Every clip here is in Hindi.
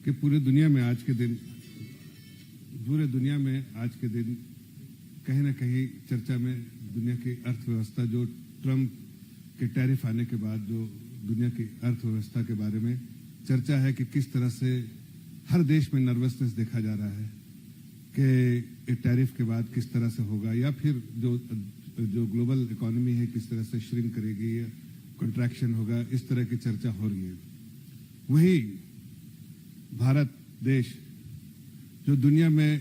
कि पूरे दुनिया में आज के दिन कहीं ना कहीं चर्चा में दुनिया की अर्थव्यवस्था, जो ट्रंप के टैरिफ आने के बाद जो दुनिया की अर्थव्यवस्था के बारे में चर्चा है कि किस तरह से हर देश में नर्वसनेस देखा जा रहा है कि टैरिफ के बाद किस तरह से होगा, या फिर जो ग्लोबल इकोनॉमी है किस तरह से श्रिंक करेगी या कंट्रैक्शन होगा, इस तरह की चर्चा हो रही है। वही भारत देश जो दुनिया में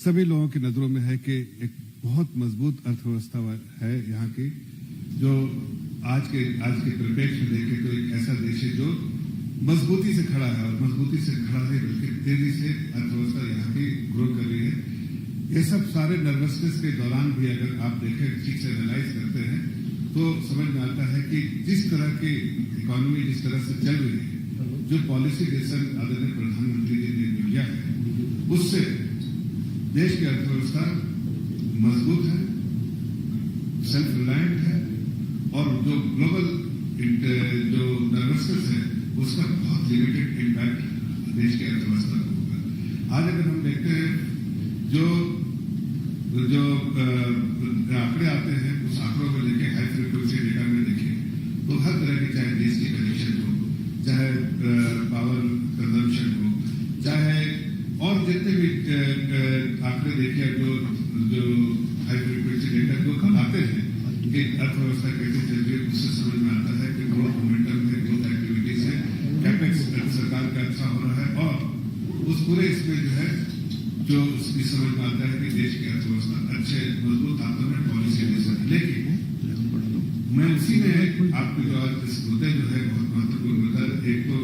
सभी लोगों की नजरों में है कि एक बहुत मजबूत अर्थव्यवस्था है यहाँ की, जो आज के परिप्रेक्ष्य में देखें तो एक ऐसा देश है जो मजबूती से खड़ा है, और मजबूती से खड़ा है बल्कि तेजी से अर्थव्यवस्था यहाँ की ग्रो कर रही है। ये सब सारे नर्वसनेस के दौरान भी अगर आप देखें, ठीक से एनालाइज करते हैं तो समझ में आता है कि जिस तरह की इकोनॉमी जिस तरह से चल रही है, जो पॉलिसी डिसीजन आदरणीय प्रधानमंत्री जी ने लिया है, उससे देश की अर्थव्यवस्था मजबूत है, सेल्फ रिलायंट है, और जो ग्लोबल जो नर्वसनेस है उसका बहुत लिमिटेड इम्पैक्ट देश की अर्थव्यवस्था को होगा। आज अगर हम देखते हैं जो आंकड़े आते हैं, उस आंकड़ों को लेके हाई फ्रीक्वेंसी डेटा में देखें तो हर तरह की, चाहे देश की कनेक्शन हो, चाहे पावर कंजम्पशन हो, चाहे और जितने भी आंकड़े देखिए जो हाई फ्रीक्वेंसी डेटा जो बताते हैं कि अर्थव्यवस्था कैसे चल रही है, उससे समझ में आता है कि ग्रोथ मोमेंटम है, ग्रोथ एक्टिविटीज है, कैपेक्स सरकार का अच्छा हो रहा है, और उस पूरे इसमें जो है जो उसकी समझ में आता है कि देश की अर्थव्यवस्था अच्छे मजबूत हाथों में पॉलिसी दे सकती है। लेकिन मैं उसी में आपके जो आज इस मुद्दे जो है बहुत महत्वपूर्ण मुद्दा, एक तो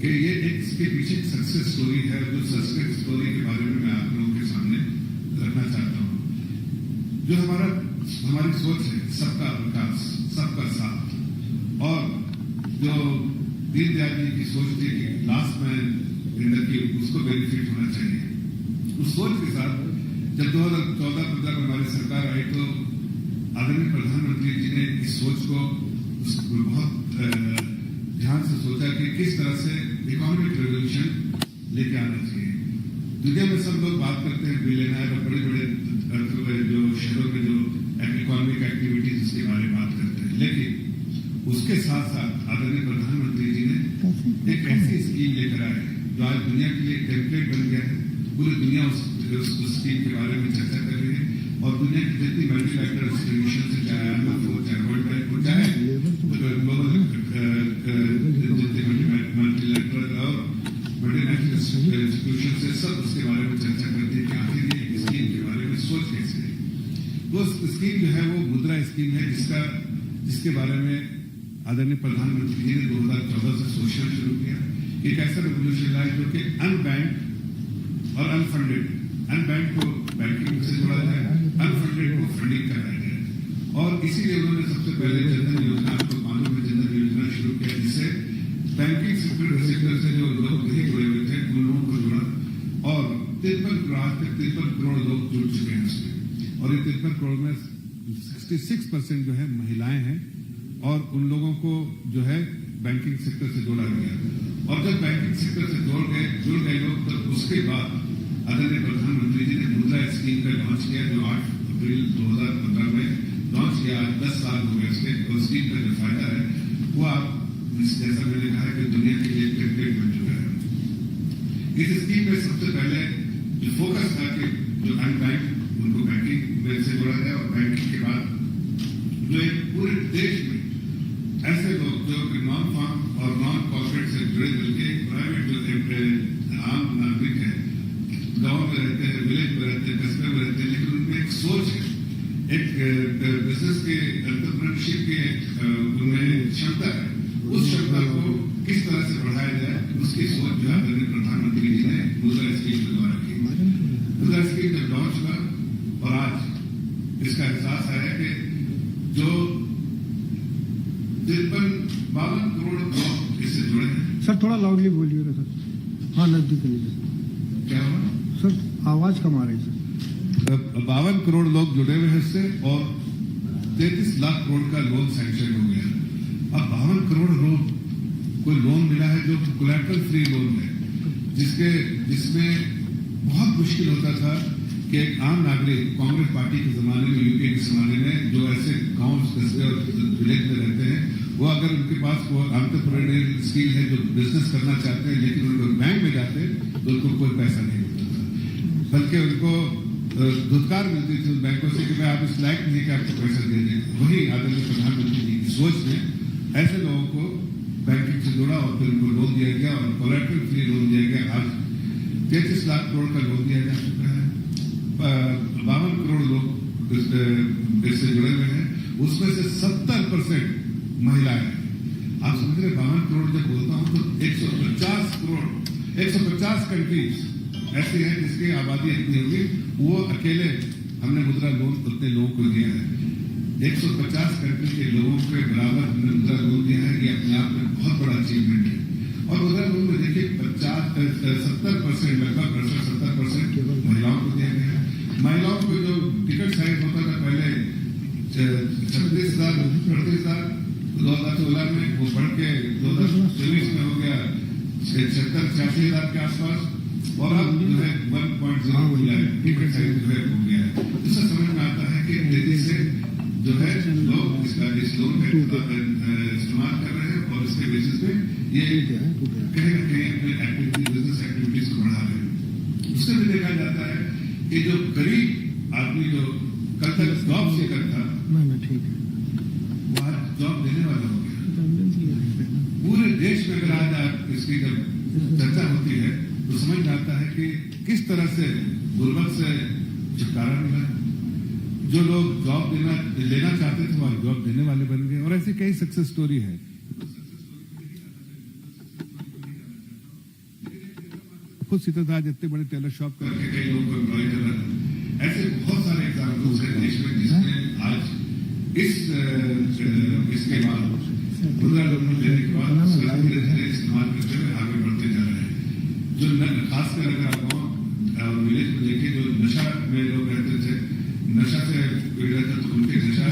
कि ये इसके पीछे एक सक्सेस स्टोरी है, जो सक्सेस स्टोरी के बारे में मैं आप लोगों के सामने रखना चाहता हूँ। जो हमारी सोच है सबका विकास, सबका साथ, और जो दीनदयाल जी की सोच थी कि last man in the Q, उसको बेनिफिट होना चाहिए, उस सोच के साथ जब 2014-15 में हमारी सरकार आई तो आदरणीय प्रधानमंत्री जी ने इस सोच को बहुत ध्यान से सोचा कि किस तरह से इकोनॉमिक रेवोल्यूशन लेके आना चाहिए। दुनिया में सब लोग बात करते हैं बिलियनर और बड़े बड़े जो शहरों में जो इकोनॉमिक एक्टिविटीज उसके बारे में बात करते हैं, लेकिन उसके साथ साथ आदरणीय प्रधानमंत्री जी ने एक ऐसी स्कीम लेकर आए जो आज दुनिया के लिए टेम्पलेट बन गया है। पूरी दुनिया उस स्कीम के बारे में चर्चा कर रही है, और दुनिया की जितनी मल्टीलैटरल इंस्टीट्यूशन से, चाहे IMF हो, चाहे वर्ल्ड बैंक हो, चाहे ग्लोबल मल्टीलैटरल और मल्टीनेशनल इंस्टीट्यूशन से, सब उसके बारे में चर्चा करती है कि आखिर ये स्कीम के बारे में सोच कैसे है। वो स्कीम जो है वो मुद्रा स्कीम है, जिसके बारे में आदरणीय प्रधानमंत्री जी ने 2014 से सोचना शुरू किया। एक ऐसा रेवोल्यूशन लाया जो कि अनबैंक और अनफंडेड, अनबैंक को बैंकिंग से जोड़ा जाए, अनफंडेड को फंडिंग कराया जाए, और इसीलिए उन्होंने सबसे पहले जनधन योजना, आपको मालूम है जनधन योजना शुरू किया, जिससे बैंकिंग सेक्टर से जो लोग नहीं जुड़े हुए थे उन लोगों को जोड़ा, और 53 करोड़ लोग जुड़ चुके हैं उसमें, और ये 53 करोड़ में 66% जो है महिलाएं हैं, और उन लोगों को जो है बैंकिंग सेक्टर से जोड़ा गया। और जब बैंकिंग सेक्टर से जुड़ गए लोग, तब उसके बाद आदरणीय प्रधानमंत्री जी ने मुद्रा स्कीम का लॉन्च किया, जो 8 अप्रैल 2015 में लॉन्च किया। 10 साल हो गए उसके, और स्कीम का जो फायदा है वो आप जैसा मैंने कहा कि दुनिया के लिए टेम्पलेट बन चुका है। इस स्कीम में सबसे पहले जो फोकस था कि जो अनबैंक उनको बैंकिंग से जोड़ा जाए, और बैंकिंग के बाद जो एक पूरे देश में ऐसे लोग जो नॉन फार्म और नॉन कॉर्पोरेट से जुड़े, बल्कि प्राइवेट जो आम नागरिक है, गांव में रहते हैं, विलेज में रहते हैं, कस्बे में रहते हैं, लेकिन उनमें एक सोच है, एक बिजनेस के एंटरप्रेन्योरशिप की उनमें क्षमता है, उस क्षमता को किस तरह से बढ़ाया जाए, उसकी सोच जो आदरणीय प्रधानमंत्री जी ने मुद्रा स्कीम के द्वारा की। मुद्रा स्कीम जब लॉन्च हुआ और आज इसका एहसास आया कि जो 52 करोड़ लोग इससे जुड़े हैं। सर थोड़ा लाउडली बोलिएगा सर। हाँ, नजदीक लीजिए। क्या हुआ सर? आवाज कम आ रही है सर। 52 करोड़ लोग जुड़े हुए हैं इससे, और 33 लाख करोड़ का लोन सैंक्शन हो गया। अब 52 करोड़ लोग कोई लोन मिला है जो कोलैटरल फ्री लोन है, जिसमें बहुत मुश्किल होता था कि एक आम नागरिक कांग्रेस पार्टी के जमाने में, यूपीए के जमाने में, जो ऐसे गांव कस्बे और विलेज में रहते हैं, वो अगर उनके पास वो एंटरप्रेन्योरियल स्किल है, जो बिजनेस करना चाहते हैं, लेकिन उनको बैंक में जाते तो उनको कोई पैसा नहीं मिलता था, बल्कि उनको धुतकार मिलती थी उन बैंकों से कि भाई आप इस लायक नहीं कि आपको पैसा दे दें। वही आदरणीय प्रधानमंत्री जी की सोच में ऐसे लोगों को बैंकिंग से जोड़ा और फिर उनको लोन दिया गया और कोलैटरल फ्री लोन दिया गया। आज 33 लाख करोड़ का लोन दिया जा चुका है। 52 करोड़ लोग इससे जुड़े हुए हैं, उसमें से 70% महिलाएं। आप समझ रहे 52 करोड़ जब बोलता हूं तो 150 कंट्रीज ऐसी हैं जिसकी आबादी इतनी होगी, वो अकेले हमने मुद्रा लोन उतने लोगों को दिया है। 150 कंट्री के लोगों के बराबर हमने मुद्रा लोन दिया है। ये अपने आप में बहुत बड़ा अचीवमेंट है। और मुद्रा लोन में देखिए 70% लगभग 70% महिलाओं को दिया गया है। महिलाओं को जो टिकट साइज होता था पहले 36,000 38,000 2016 में, वो बढ़ के 2024 में हो गया 76,000 के आसपास, और अब जो है 1.0 हो गया है, टिकट साइज जो है हो गया है। इससे समझ में आता है कि तेजी से जो है लोग इस लोन का इस्तेमाल कर रहे हैं और इसके बेसिस पे ये कहीं ना कहीं अपने बिजनेस एक्टिविटीज को बढ़ा रहे हैं। उससे भी देखा जाता है कि जो गरीब आदमी जो कल तक जॉब से करता, ठीक है, वो आज जॉब देने वाला हो गया। पूरे देश में अगर आज आप इसकी जब चर्चा होती है तो समझ में आता है कि किस तरह से गुर्बत से छुटकारा मिला। जो लोग जॉब लेना चाहते थे वो जॉब देने वाले बन गए, और ऐसी कई सक्सेस स्टोरी है। खुद सीतादास इतने बड़े टेलर शॉप करके कई लोगों को एम्प्लॉय कर रहा है। ऐसे बहुत सारे एग्जाम्पल्स हैं देश में जिसमें आज इसके बाद मुद्रा लोन लेने के बाद इस्तेमाल करते हुए आगे बढ़ते जा रहे हैं। जो खासकर अगर आप गाँव और विलेज में देखिए, जो नशा में लोग रहते थे, नशा से पीड़ित तो उनके नशा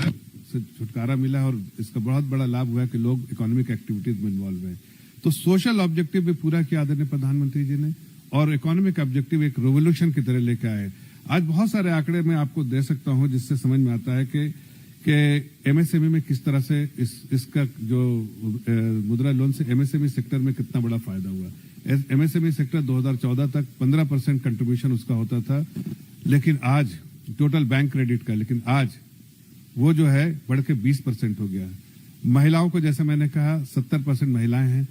से छुटकारा मिला, और इसका बहुत बड़ा लाभ हुआ कि लोग इकोनॉमिक एक्टिविटीज में इन्वॉल्व हैं। तो सोशल ऑब्जेक्टिव भी पूरा किया आदरणीय प्रधानमंत्री जी ने, और इकोनॉमिक ऑब्जेक्टिव एक रेवोल्यूशन की तरह लेकर आए। आज बहुत सारे आंकड़े मैं आपको दे सकता हूं जिससे समझ में आता है कि एमएसएमई में किस तरह से इसका जो मुद्रा लोन से एमएसएमई सेक्टर में कितना बड़ा फायदा हुआ। एमएसएमई सेक्टर 2014 तक 15% कंट्रीब्यूशन उसका होता था, लेकिन आज टोटल बैंक क्रेडिट का, लेकिन आज वो जो है बढ़ के 20% हो गया। महिलाओं को जैसे मैंने कहा 70% महिलाएं हैं।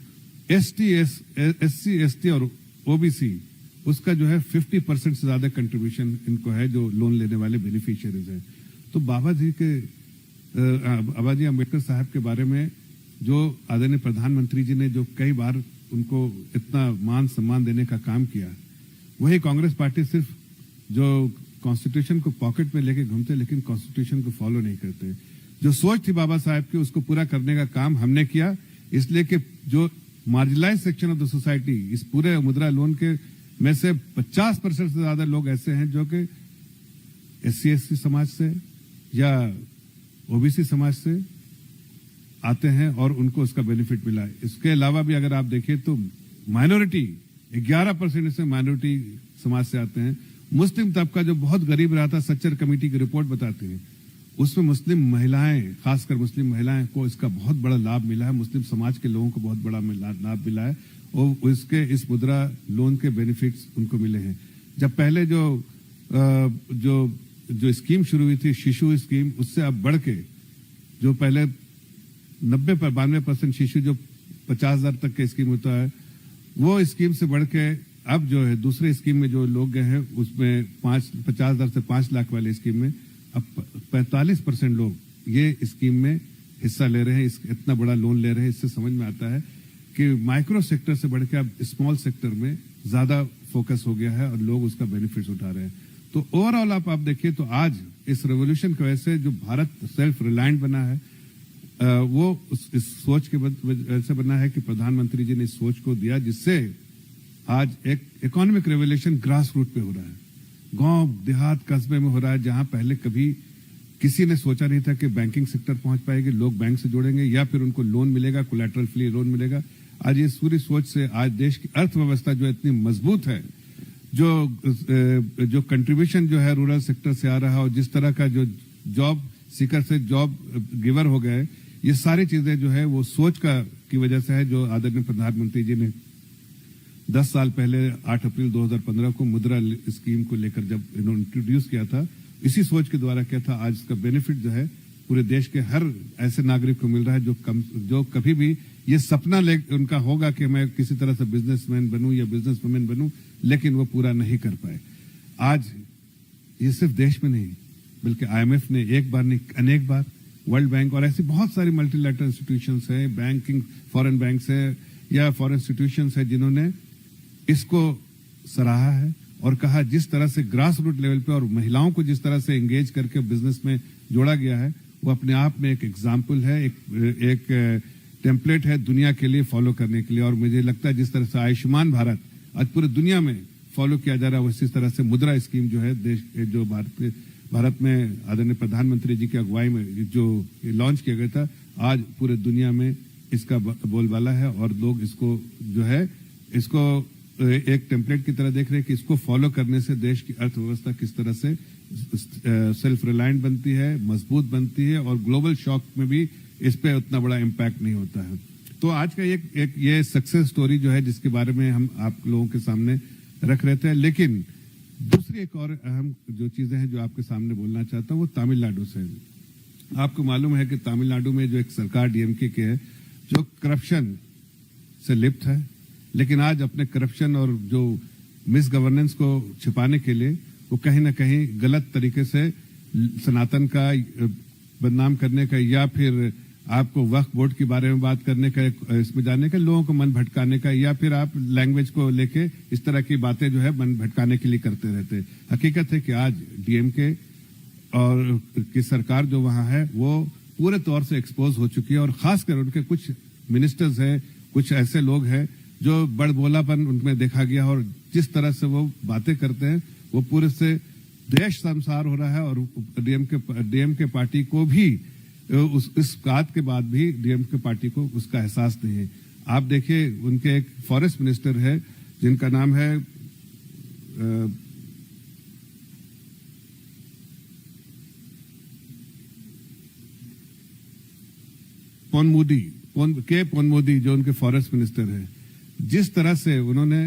एससी एसटी और ओबीसी उसका जो है 50% से ज्यादा कंट्रीब्यूशन इनको है, जो लोन लेने वाले बेनिफिशियरीज हैं। तो बाबा जी अम्बेडकर साहब के बारे में जो आदरणीय प्रधानमंत्री जी ने जो कई बार उनको इतना मान सम्मान देने का काम किया, वही कांग्रेस पार्टी सिर्फ जो कॉन्स्टिट्यूशन को पॉकेट में लेके घूमते, लेकिन कॉन्स्टिट्यूशन को फॉलो नहीं करते। जो सोच थी बाबा साहब की उसको पूरा करने का काम हमने किया, इसलिए कि जो marginalise section of the society, इस पूरे मुद्रा लोन के में से 50% से ज्यादा लोग ऐसे हैं जो कि एससी एसटी समाज से या ओबीसी समाज से आते हैं और उनको उसका बेनिफिट मिला है। इसके अलावा भी अगर आप देखिए तो माइनॉरिटी 11% इसमें माइनॉरिटी समाज से आते हैं। मुस्लिम तबका जो बहुत गरीब रहा था, सच्चर कमेटी की रिपोर्ट बताती है, उसमें मुस्लिम महिलाएं, खासकर मुस्लिम महिलाएं को इसका बहुत बड़ा लाभ मिला है। मुस्लिम समाज के लोगों को बहुत बड़ा लाभ मिला है और इसके इस मुद्रा लोन के बेनिफिट्स उनको मिले हैं। जब पहले जो स्कीम शुरू हुई थी, शिशु स्कीम, उससे अब बढ़ के जो पहले 92% शिशु जो 50,000 तक के स्कीम होता है, वो स्कीम से बढ़ के अब जो है दूसरे स्कीम में जो लोग गए हैं उसमें 50,000 से 5 लाख वाले स्कीम में अब 45% लोग ये स्कीम में हिस्सा ले रहे हैं, इतना बड़ा लोन ले रहे हैं। इससे समझ में आता है कि माइक्रो सेक्टर से बढ़ के अब स्मॉल सेक्टर में ज्यादा फोकस हो गया है और लोग उसका बेनिफिट्स उठा रहे हैं। तो ओवरऑल आप देखिए तो आज इस रेवोल्यूशन की वजह से जो भारत सेल्फ रिलायंट बना है, वो इस सोच के वजह से बना है कि प्रधानमंत्री जी ने इस सोच को दिया, जिससे आज एक इकोनॉमिक रेवोल्यूशन ग्रास रूट पे हो रहा है, गांव देहात कस्बे में हो रहा है, जहां पहले कभी किसी ने सोचा नहीं था कि बैंकिंग सेक्टर पहुंच पाएगी, लोग बैंक से जुड़ेंगे या फिर उनको लोन मिलेगा, कोलैटरल फ्री लोन मिलेगा। आज ये पूरी सोच से आज देश की अर्थव्यवस्था जो इतनी मजबूत है, जो कंट्रीब्यूशन जो है रूरल सेक्टर से आ रहा है और जिस तरह का जो जॉब सीकर से जॉब गिवर हो गए, ये सारी चीजें जो है वो सोच की वजह से है, जो आदरणीय प्रधानमंत्री जी ने 10 साल पहले 8 अप्रैल 2015 को मुद्रा स्कीम को लेकर जब इन्होंने इंट्रोड्यूस किया था, इसी सोच के द्वारा किया था। आज इसका बेनिफिट जो है पूरे देश के हर ऐसे नागरिक को मिल रहा है जो कभी भी ये सपना उनका होगा कि मैं किसी तरह से बिजनेसमैन बनूं या बिजनेसवुमेन बनूं, लेकिन वो पूरा नहीं कर पाए। आज ये सिर्फ देश में नहीं बल्कि IMF ने एक बार नहीं अनेक बार, वर्ल्ड बैंक और ऐसी बहुत सारी मल्टीलैटरल इंस्टीट्यूशंस हैं, बैंकिंग फॉरेन बैंक्स हैं या फॉरेन इंस्टीट्यूशंस हैं, जिन्होंने इसको सराहा है और कहा जिस तरह से ग्रास रूट लेवल पे और महिलाओं को जिस तरह से एंगेज करके बिजनेस में जोड़ा गया है, वो अपने आप में एक एग्जाम्पल है, एक टेम्पलेट है दुनिया के लिए फॉलो करने के लिए। और मुझे लगता है जिस तरह से आयुष्मान भारत आज पूरी दुनिया में फॉलो किया जा रहा है, उसी तरह से मुद्रा स्कीम जो है देश जो भारत में आदरणीय प्रधानमंत्री जी की अगुवाई में जो लॉन्च किया गया था, आज पूरे दुनिया में इसका बोलबाला है और लोग इसको जो है इसको एक टेम्पलेट की तरह देख रहे हैं कि इसको फॉलो करने से देश की अर्थव्यवस्था किस तरह से सेल्फ रिलायंट बनती है, मजबूत बनती है और ग्लोबल शॉक में भी इस पे उतना बड़ा इम्पैक्ट नहीं होता है। तो आज का एक ये सक्सेस स्टोरी जो है जिसके बारे में हम आप लोगों के सामने रख रहे थे। लेकिन दूसरी एक और अहम जो चीजें हैं जो आपके सामने बोलना चाहता हूँ वो तमिलनाडु से। आपको मालूम है कि तमिलनाडु में जो एक सरकार DMK की है जो करप्शन से लिप्त है, लेकिन आज अपने करप्शन और जो मिस गवर्नेंस को छिपाने के लिए वो कहीं ना कहीं गलत तरीके से सनातन का बदनाम करने का या फिर आपको वक्फ बोर्ड के बारे में बात करने का, इसमें जाने का, लोगों को मन भटकाने का या फिर आप लैंग्वेज को लेके इस तरह की बातें जो है मन भटकाने के लिए करते रहते। हकीकत है कि आज DMK और की सरकार जो वहां है वो पूरे तौर से एक्सपोज हो चुकी है और खासकर उनके कुछ मिनिस्टर्स हैं, कुछ ऐसे लोग हैं जो बड़बोलापन उनमें देखा गया और जिस तरह से वो बातें करते हैं वो पूरे से देश संसार हो रहा है। और DMK पार्टी को भी इस बात के बाद भी DMK पार्टी को उसका एहसास नहीं है। आप देखिए उनके एक फॉरेस्ट मिनिस्टर है जिनका नाम है पोनमुदी जो उनके फॉरेस्ट मिनिस्टर है, जिस तरह से उन्होंने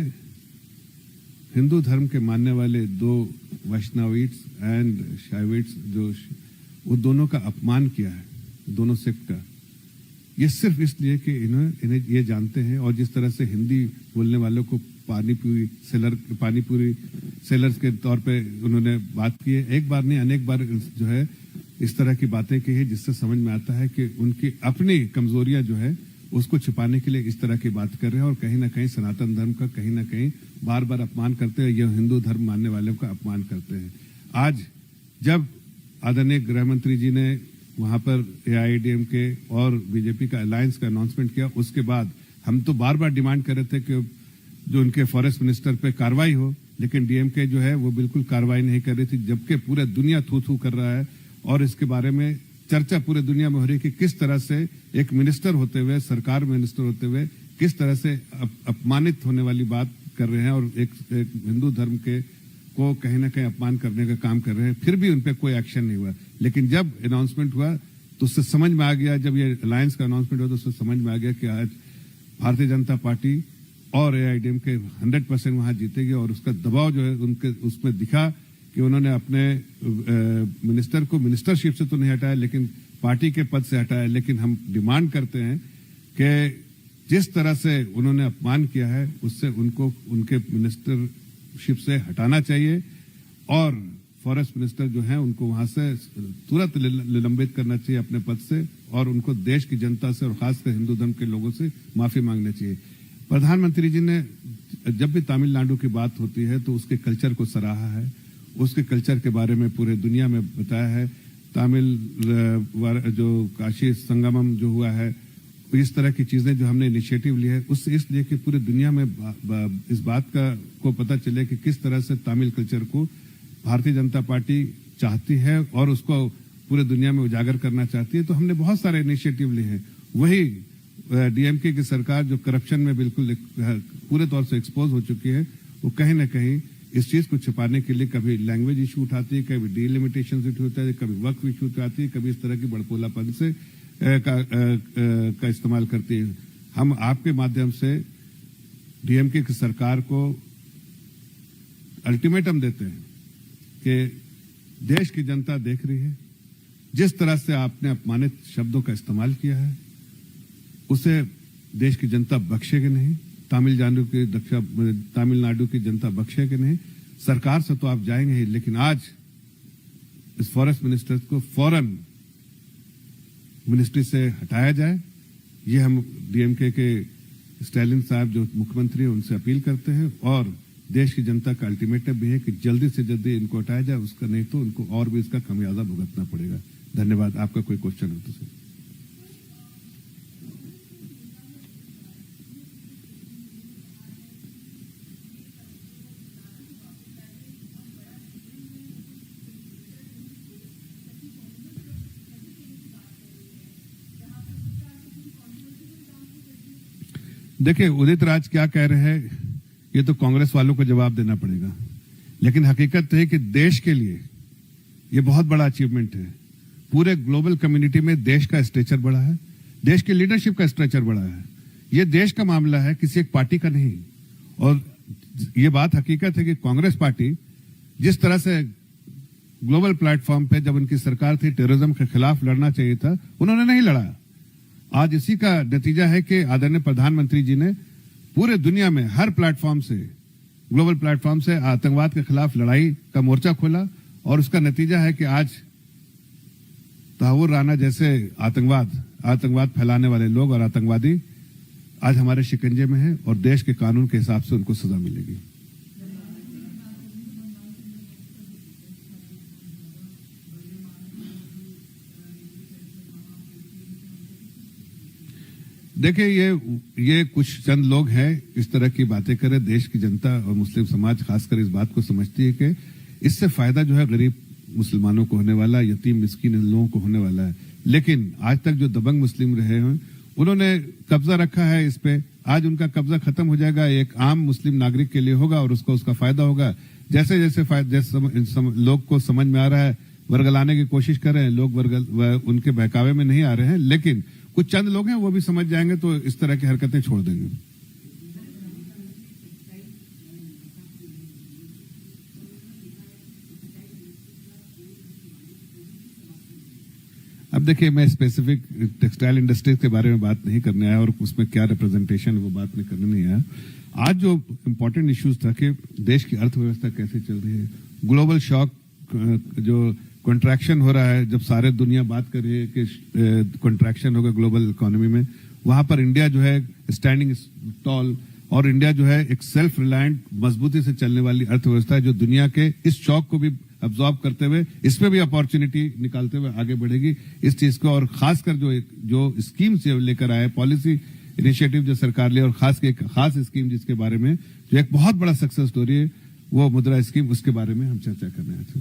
हिंदू धर्म के मानने वाले 2 वैष्णविट्स एंड शैविट्स जो वो दोनों का अपमान किया है, दोनों सेक्ट का, ये सिर्फ इसलिए कि इन्हें ये जानते हैं और जिस तरह से हिंदी बोलने वालों को पानीपुरी सेलर्स के तौर पे उन्होंने बात की है। एक बार नहीं अनेक बार जो है इस तरह की बातें की है जिससे समझ में आता है कि उनकी अपनी कमजोरियां जो है उसको छिपाने के लिए इस तरह की बात कर रहे हैं और कहीं ना कहीं सनातन धर्म का कहीं ना कहीं बार बार अपमान करते हैं, यह हिंदू धर्म मानने वालों का अपमान करते हैं। आज जब आदरणीय गृह मंत्री जी ने वहां पर AIADMK और बीजेपी का अलायंस का अनाउंसमेंट किया, उसके बाद हम तो बार बार डिमांड कर रहे थे कि जो उनके फॉरेस्ट मिनिस्टर पे कार्रवाई हो, लेकिन DMK जो है वो बिल्कुल कार्रवाई नहीं कर रही थी, जबकि पूरा दुनिया थू थू कर रहा है और इसके बारे में चर्चा पूरे दुनिया में हो रही है कि किस तरह से एक मिनिस्टर होते हुए, सरकार मिनिस्टर होते हुए किस तरह से अपमानित होने वाली बात कर रहे हैं और एक हिंदू धर्म के को कहीं ना कहीं अपमान करने का काम कर रहे हैं। फिर भी उन पर कोई एक्शन नहीं हुआ। लेकिन जब अनाउंसमेंट हुआ तो उससे समझ में आ गया, जब ये अलायंस का अनाउंसमेंट हुआ तो उससे समझ में आ गया कि आज भारतीय जनता पार्टी और AIADMK 100% वहां जीतेगी और उसका दबाव जो है उनके उसमें दिखा कि उन्होंने अपने मिनिस्टर को मिनिस्टरशिप से तो नहीं हटाया लेकिन पार्टी के पद से हटाया। लेकिन हम डिमांड करते हैं कि जिस तरह से उन्होंने अपमान किया है उससे उनको उनके मिनिस्टरशिप से हटाना चाहिए और फॉरेस्ट मिनिस्टर जो हैं उनको वहां से तुरंत निलंबित करना चाहिए अपने पद से और उनको देश की जनता से और खासकर हिंदू धर्म के लोगों से माफी मांगनी चाहिए। प्रधानमंत्री जी ने जब भी तमिलनाडु की बात होती है तो उसके कल्चर को सराहा है, उसके कल्चर के बारे में पूरे दुनिया में बताया है। तमिल जो काशी संगमम जो हुआ है, इस तरह की चीजें जो हमने इनिशिएटिव ली है उससे इसलिए कि पूरी दुनिया में इस बात का को पता चले कि किस तरह से तमिल कल्चर को भारतीय जनता पार्टी चाहती है और उसको पूरे दुनिया में उजागर करना चाहती है। तो हमने बहुत सारे इनिशिएटिव लिए हैं। वही डीएमके की सरकार जो करप्शन में बिल्कुल पूरे तौर से एक्सपोज हो चुकी है, वो कहीं ना कहीं इस चीज को छिपाने के लिए कभी लैंग्वेज इशू उठाती है, कभी डिलिमिटेशन इशू होता है, कभी वक्त इशू उठाती है, कभी इस तरह की बड़पोलापन से का इस्तेमाल करती है। हम आपके माध्यम से डीएमके की सरकार को अल्टीमेटम देते हैं कि देश की जनता देख रही है, जिस तरह से आपने अपमानित शब्दों का इस्तेमाल किया है उसे देश की जनता बख्शेगी नहीं, तमिलनाडु की जनता बख्शेगी नहीं। सरकार से तो आप जाएंगे ही, लेकिन आज इस फॉरेस्ट मिनिस्टर को फौरन मिनिस्ट्री से हटाया जाए, ये हम डीएमके के स्टालिन साहब जो मुख्यमंत्री हैं उनसे अपील करते हैं, और देश की जनता का अल्टीमेटम भी है कि जल्दी से जल्दी इनको हटाया जाए, उसका नहीं तो उनको और भी इसका खमियाजा भुगतना पड़ेगा। धन्यवाद। आपका कोई क्वेश्चन हो तो सर। देखिए, उदित राज क्या कह रहे हैं ये तो कांग्रेस वालों को जवाब देना पड़ेगा, लेकिन हकीकत है कि देश के लिए ये बहुत बड़ा अचीवमेंट है। पूरे ग्लोबल कम्युनिटी में देश का स्ट्रेचर बढ़ा है, देश की लीडरशिप का स्ट्रेचर बढ़ा है। ये देश का मामला है, किसी एक पार्टी का नहीं। और ये बात हकीकत है कि कांग्रेस पार्टी जिस तरह से ग्लोबल प्लेटफॉर्म पे जब उनकी सरकार थी टेररिज्म के खिलाफ लड़ना चाहिए था, उन्होंने नहीं लड़ा। आज इसी का नतीजा है कि आदरणीय प्रधानमंत्री जी ने पूरे दुनिया में हर प्लेटफॉर्म से, ग्लोबल प्लेटफॉर्म से आतंकवाद के खिलाफ लड़ाई का मोर्चा खोला, और उसका नतीजा है कि आज तहव्वुर राना जैसे आतंकवाद फैलाने वाले लोग और आतंकवादी आज हमारे शिकंजे में हैं, और देश के कानून के हिसाब से उनको सजा मिलेगी। देखिए, ये कुछ चंद लोग हैं इस तरह की बातें करें। देश की जनता और मुस्लिम समाज खासकर इस बात को समझती है कि इससे फायदा जो है गरीब मुसलमानों को होने वाला, यतीम मिस्कीन लोगों को होने वाला है। लेकिन आज तक जो दबंग मुस्लिम रहे हैं उन्होंने कब्जा रखा है इस पे। आज उनका कब्जा खत्म हो जाएगा, एक आम मुस्लिम नागरिक के लिए होगा और उसको उसका फायदा होगा। जैसे जैसे लोग को समझ में आ रहा है, वर्गलाने की कोशिश कर रहे हैं लोग, उनके बहकावे में नहीं आ रहे हैं, लेकिन कुछ चंद लोग हैं वो भी समझ जाएंगे तो इस तरह की हरकतें छोड़ देंगे। अब देखिए, मैं स्पेसिफिक टेक्सटाइल इंडस्ट्रीज के बारे में बात नहीं करने आया और उसमें क्या रिप्रेजेंटेशन वो बात में करने नहीं आया। आज जो इम्पोर्टेंट इश्यूज था कि देश की अर्थव्यवस्था कैसे चल रही है, ग्लोबल शॉक जो कॉन्ट्रैक्शन हो रहा है, जब सारे दुनिया बात कर रही है कि कॉन्ट्रैक्शन होगा ग्लोबल इकोनॉमी में, वहां पर इंडिया जो है स्टैंडिंग टॉल, और इंडिया जो है एक सेल्फ रिलायंट मजबूती से चलने वाली अर्थव्यवस्था है जो दुनिया के इस शॉक को भी अब्सॉर्ब करते हुए इसमें भी अपॉर्चुनिटी निकालते हुए आगे बढ़ेगी इस चीज को। और खासकर जो स्कीम से लेकर आए, पॉलिसी इनिशिएटिव जो सरकार ले, और खास स्कीम जिसके बारे में जो एक बहुत बड़ा सक्सेस स्टोरी है वो मुद्रा स्कीम, उसके बारे में हम चर्चा करने आए थे।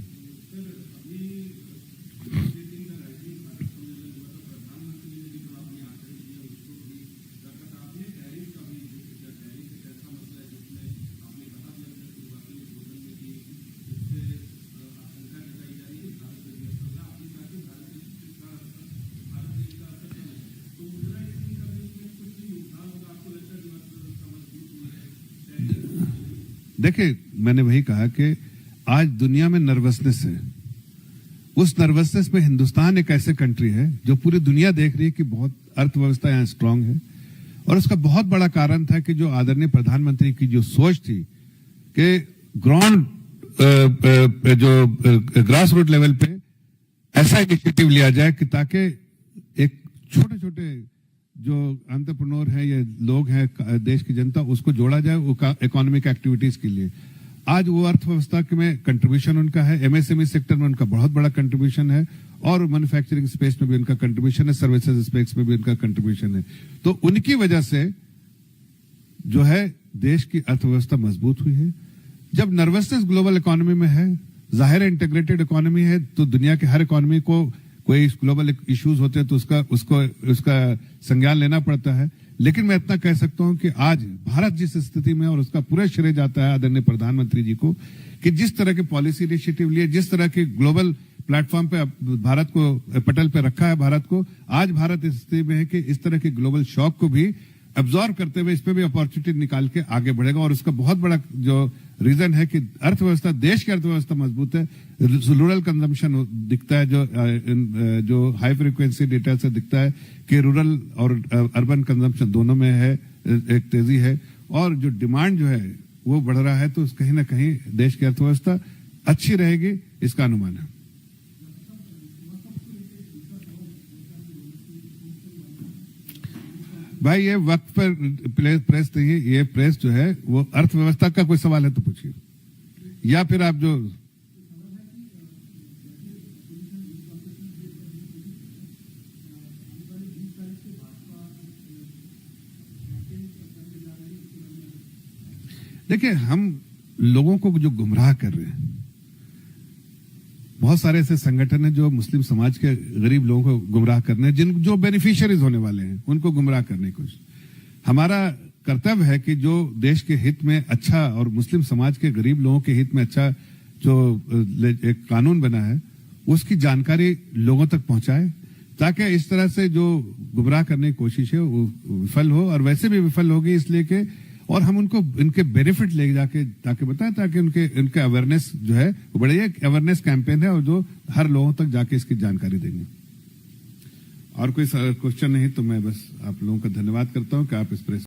देखिए, मैंने वही कहा कि आज दुनिया में नर्वसनेस है। उस नर्वसनेस में हिंदुस्तान एक ऐसे कंट्री है जो पूरी दुनिया देख रही है कि बहुत अर्थव्यवस्था यहाँ स्ट्रांग है, और उसका बहुत बड़ा कारण था कि जो आदरणीय प्रधानमंत्री की जो सोच थी कि ग्रास रूट लेवल पे ऐसा इनिशिएटिव लिया जाए कि ताकि एक छोटे छोटे जो एंटरप्रेन्योर है, ये लोग हैं, देश की जनता, उसको जोड़ा जाए इकोनॉमिक एक्टिविटीज के लिए। आज वो अर्थव्यवस्था में कंट्रीब्यूशन उनका है, एमएसएमई सेक्टर में उनका बहुत बड़ा कंट्रीब्यूशन है, और मैन्युफैक्चरिंग स्पेस में भी उनका कंट्रीब्यूशन है, सर्विसेज स्पेस में भी उनका कंट्रीब्यूशन है। तो उनकी वजह से जो है देश की अर्थव्यवस्था मजबूत हुई है। जब नर्वसनेस ग्लोबल इकोनॉमी में है, जाहिर है इंटीग्रेटेड इकोनॉमी है, तो दुनिया के हर इकोनॉमी को कोई ग्लोबल इश्यूज होते हैं तो उसका संज्ञान लेना पड़ता है। लेकिन मैं इतना कह सकता हूं कि आज भारत जिस स्थिति में, और उसका पूरा श्रेय जाता है आदरणीय प्रधानमंत्री जी को, कि जिस तरह के पॉलिसी इनिशिएटिव लिए, जिस तरह के ग्लोबल प्लेटफॉर्म पे भारत को पटल पे रखा है भारत को, आज भारत इस स्थिति में है कि इस तरह के ग्लोबल शॉक को भी अब्सॉर्ब करते हुए इसमें भी अपॉर्चुनिटी निकाल के आगे बढ़ेगा। और उसका बहुत बड़ा जो रीजन है कि अर्थव्यवस्था, देश की अर्थव्यवस्था मजबूत है। रूरल कंजम्पशन दिखता है, जो हाई फ्रीक्वेंसी डेटा से दिखता है कि रूरल और अर्बन कंजम्पशन दोनों में है एक तेजी है, और जो डिमांड जो है वो बढ़ रहा है। तो कहीं ना कहीं देश की अर्थव्यवस्था अच्छी रहेगी, इसका अनुमान है। भाई ये वक्त पर प्रेस नहीं है, ये प्रेस जो है वो अर्थव्यवस्था का कोई सवाल है तो पूछिए, या फिर आप जो देखिए, हम लोगों को जो गुमराह कर रहे हैं, बहुत सारे ऐसे संगठन हैं जो मुस्लिम समाज के गरीब लोगों को गुमराह करने, जो बेनिफिशियरीज होने वाले हैं उनको गुमराह करने की कोशिश। हमारा कर्तव्य है कि जो देश के हित में अच्छा और मुस्लिम समाज के गरीब लोगों के हित में अच्छा जो एक कानून बना है उसकी जानकारी लोगों तक पहुंचाए, ताकि इस तरह से जो गुमराह करने की कोशिश है वो विफल हो। और वैसे भी विफल होगी इसलिए कि, और हम उनको इनके बेनिफिट ले जाके ताकि बताएं, ताकि उनके अवेयरनेस जो है वो बढ़िया अवेयरनेस कैंपेन है और जो हर लोगों तक जाके इसकी जानकारी देंगे। और कोई क्वेश्चन नहीं तो मैं बस आप लोगों का धन्यवाद करता हूं कि आप इस प्रेस